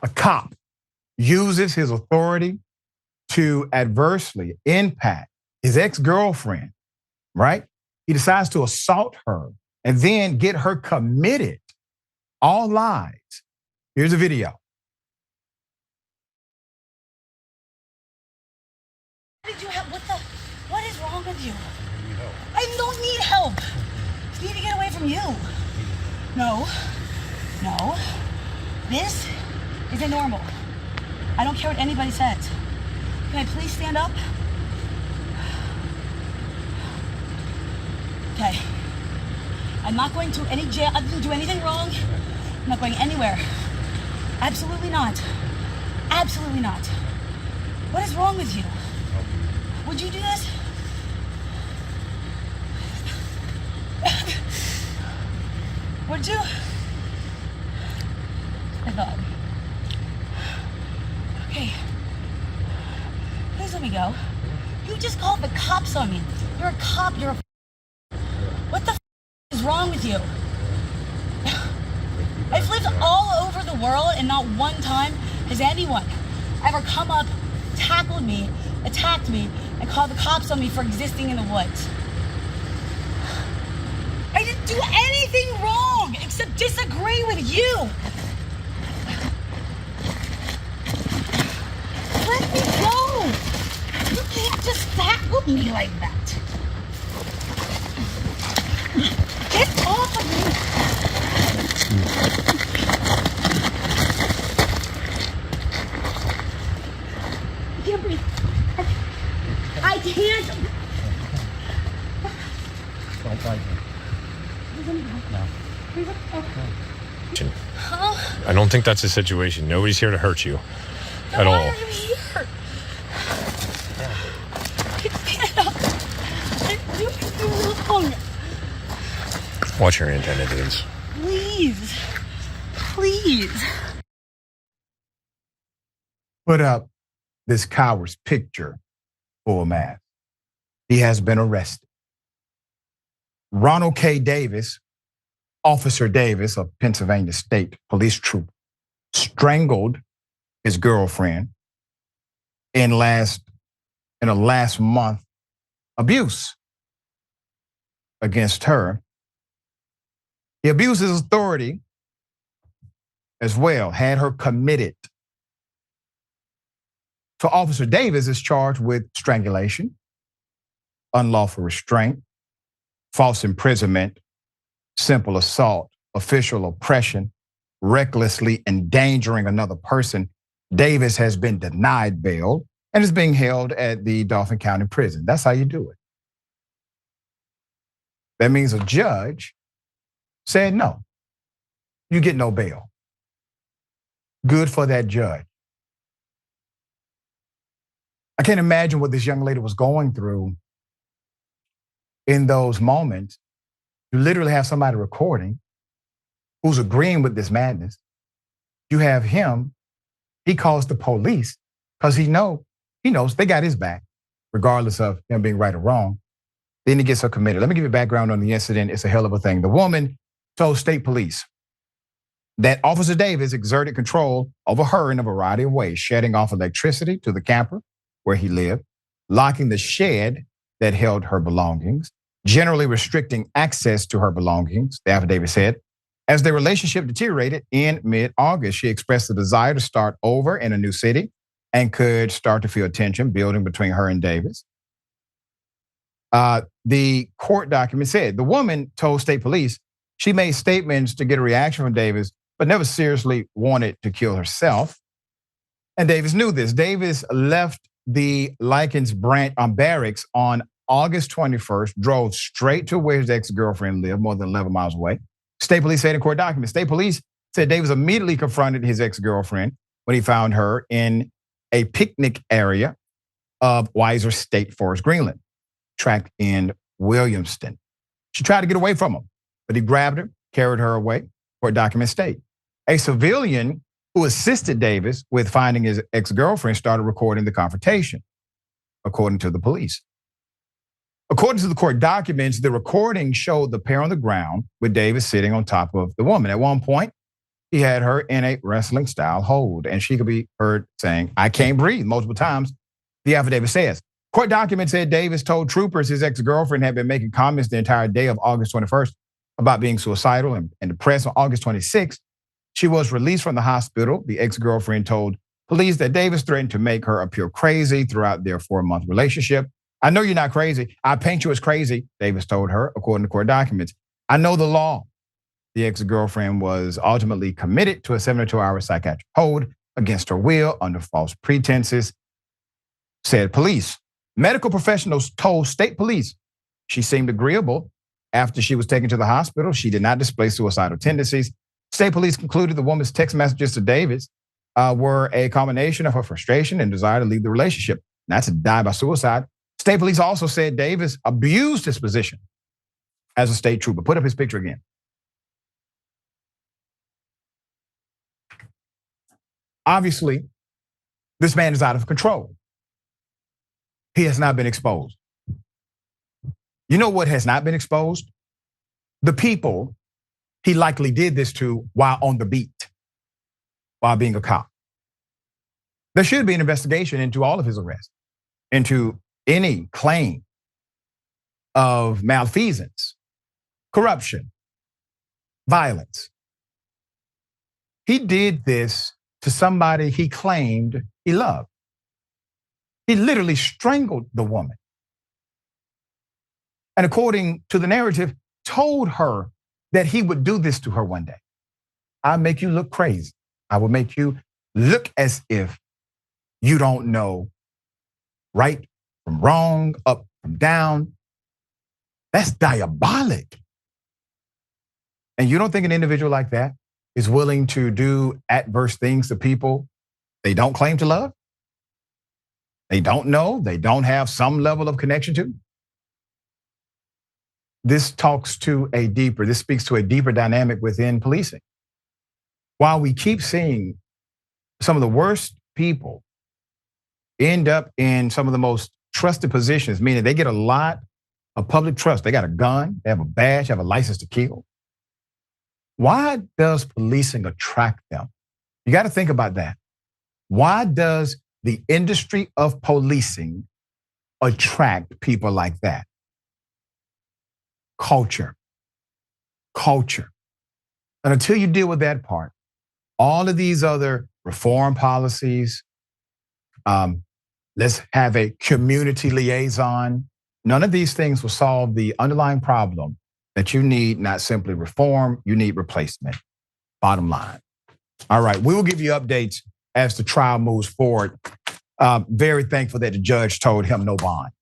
A cop uses his authority to adversely impact his ex-girlfriend, right? He decides to assault her and then get her committed. All lies. Here's a video. What is wrong with you? I don't need help. I need to get away from you. No. This isn't normal. I don't care what anybody says. Can I please stand up? Okay. I'm not going to any jail. I didn't do anything wrong. I'm not going anywhere. Absolutely not. Absolutely not. What is wrong with you? Would you do this? Would you? I thought. Okay. Please let me go. You just called the cops on me. You're a cop. You're a. What the is wrong with you? I've lived all over the world, and not one time has anyone ever come up, tackled me, attacked me, and called the cops on me for existing in the woods. I didn't do anything wrong except disagree with you. Let me go. You can't just tackle me like that. Get off of me. I can't breathe. I can't. Don't fight me. No. Huh? I don't think that's the situation. Nobody's here to hurt you at all. Why are you here? Get up. I'm doing you wrong. Watch your antennas. Please. Please. Put up this coward's picture for a mask. He has been arrested. Ronald K. Davis, Officer Davis of Pennsylvania State Police Troop, strangled his girlfriend in a last month abuse against her. He abused his authority as well, had her committed. So Officer Davis is charged with strangulation, unlawful restraint, false imprisonment, simple assault, official oppression, recklessly endangering another person. Davis has been denied bail and is being held at the Dauphin County Prison. That's how you do it. That means a judge said no, you get no bail. Good for that judge. I can't imagine what this young lady was going through in those moments. You literally have somebody recording who's agreeing with this madness. You have him, he calls the police because he knows they got his back, regardless of him being right or wrong. Then he gets her committed. Let me give you background on the incident. It's a hell of a thing. The woman told state police that Officer Davis exerted control over her in a variety of ways, shutting off electricity to the camper where he lived, locking the shed that held her belongings, generally restricting access to her belongings, the affidavit said. As their relationship deteriorated in mid-August, she expressed the desire to start over in a new city and could start to feel tension building between her and Davis. The court document said the woman told state police she made statements to get a reaction from Davis, but never seriously wanted to kill herself. And Davis knew this. Davis left the Likens barracks on August 21st, drove straight to where his ex-girlfriend lived, more than 11 miles away. State police said in court documents, state police said Davis immediately confronted his ex-girlfriend when he found her in a picnic area of Weiser State Forest, Greenland, tract in Williamston. She tried to get away from him, but he grabbed her, carried her away, court documents state. A civilian who assisted Davis with finding his ex-girlfriend started recording the confrontation, according to the police. According to the court documents, the recording showed the pair on the ground with Davis sitting on top of the woman. At one point, he had her in a wrestling style hold, and she could be heard saying, "I can't breathe," multiple times, the affidavit says. Court documents said Davis told troopers his ex-girlfriend had been making comments the entire day of August 21st about being suicidal and depressed. On August 26th, she was released from the hospital. The ex-girlfriend told police that Davis threatened to make her appear crazy throughout their 4-month relationship. "I know you're not crazy. I paint you as crazy," Davis told her, according to court documents. "I know the law." The ex-girlfriend was ultimately committed to a 72-hour psychiatric hold against her will under false pretenses, said police. Medical professionals told state police she seemed agreeable after she was taken to the hospital. She did not display suicidal tendencies. State police concluded the woman's text messages to Davis were a combination of her frustration and desire to leave the relationship, not to die by suicide. State police also said Davis abused his position as a state trooper. Put up his picture again. Obviously, this man is out of control. He has not been exposed. You know what has not been exposed? The people he likely did this to while on the beat, while being a cop. There should be an investigation into all of his arrests, into any claim of malfeasance, corruption, violence. He did this to somebody he claimed he loved. He literally strangled the woman. And according to the narrative, told her that he would do this to her one day. "I'll make you look crazy. I will make you look as if you don't know right from wrong, up from down." That's diabolic. And you don't think an individual like that is willing to do adverse things to people they don't claim to love? They don't know, they don't have some level of connection to? This speaks to a deeper dynamic within policing. While we keep seeing some of the worst people end up in some of the most trusted positions, meaning they get a lot of public trust. They got a gun, they have a badge, they have a license to kill. Why does policing attract them? You got to think about that. Why does the industry of policing attract people like that? Culture. And until you deal with that part, all of these other reform policies, let's have a community liaison, none of these things will solve the underlying problem that you need, not simply reform, you need replacement. Bottom line. All right, we will give you updates as the trial moves forward. Very thankful that the judge told him no bond.